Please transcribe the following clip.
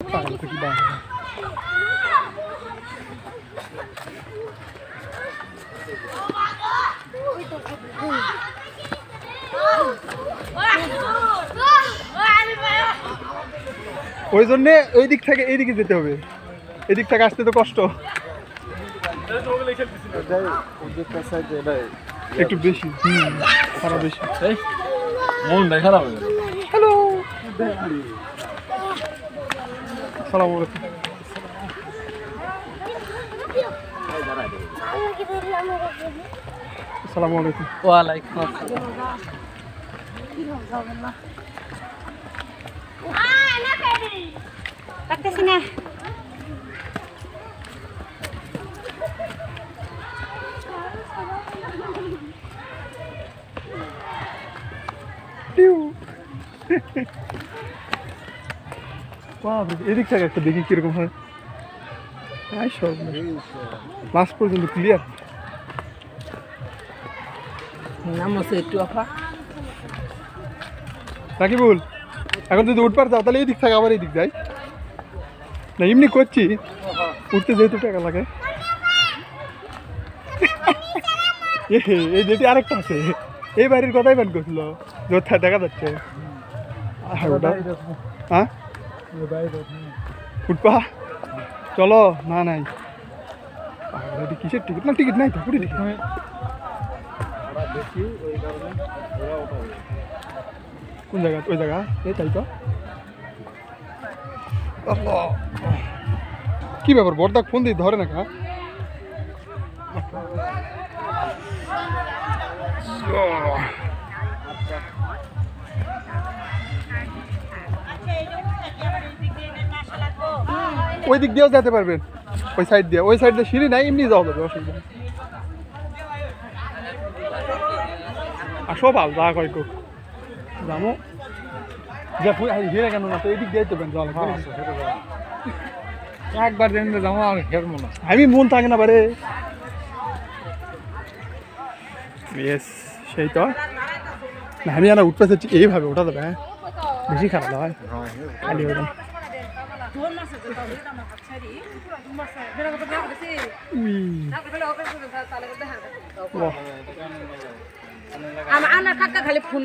ওই জন্যে ওই দিক থেকে এইদিকে যেতে হবে, এদিক থেকে আসতে তো কষ্ট একটু বেশি। খারাপ বেশি। মনটাই খারাপ হয়ে গেল। হ্যালো, সালাম আলাইকুম। আসসালামু আলাইকুম। ওয়ালাইকুম আসসালাম। পারতেছি না। এদিক থেকে একটা দেখি কিরকম হয়। সব লাস্ট পর্যন্ত ক্লিয়ার। নাম আছে একটু আফা রাকিবুল, এখন যদি উঠবার যাও তাহলে এই দিক থেকে আবার এই দিক যাই না, এমনি করছি উঠতে যেহেতু টাকা লাগে। এই যেটি আরেকটা আছে, এই বাড়ির কথাই ব্যান করছিল, যোথা দেখা যাচ্ছে। হ্যাঁ উঠবা, চলো। না নাই কিসের টিকিট? না টিকিট নাই তো, পুরি টিকিট। কোন জায়গা? ওই জায়গা এই তাই তো। কি ব্যাপার, বড়দা ফোন দিয়ে ধরে না কা? ওই দিক দিয়েও যেতে পারবেন, ওই সাইড দিয়ে। ওই সাইড দিয়ে সিঁড়ি নাই, এমনি যাওয়া যাবে, অসুবিধা নেই। আসো ভাল যা কয় কোক যাবো যা হেরে কেন না, তো এই দিক দিয়ে তো জল একবার দিন যাবো আর হেরবো না। আমি মন থাকে না বারে। ইয়েস, সেই তো না, আমি জানা উঠতে চাচ্ছি এইভাবে ওঠা যাবে। হ্যাঁ বেশি খারাপ হয় খালি ওরকম। আমার কাকা খালি ফোন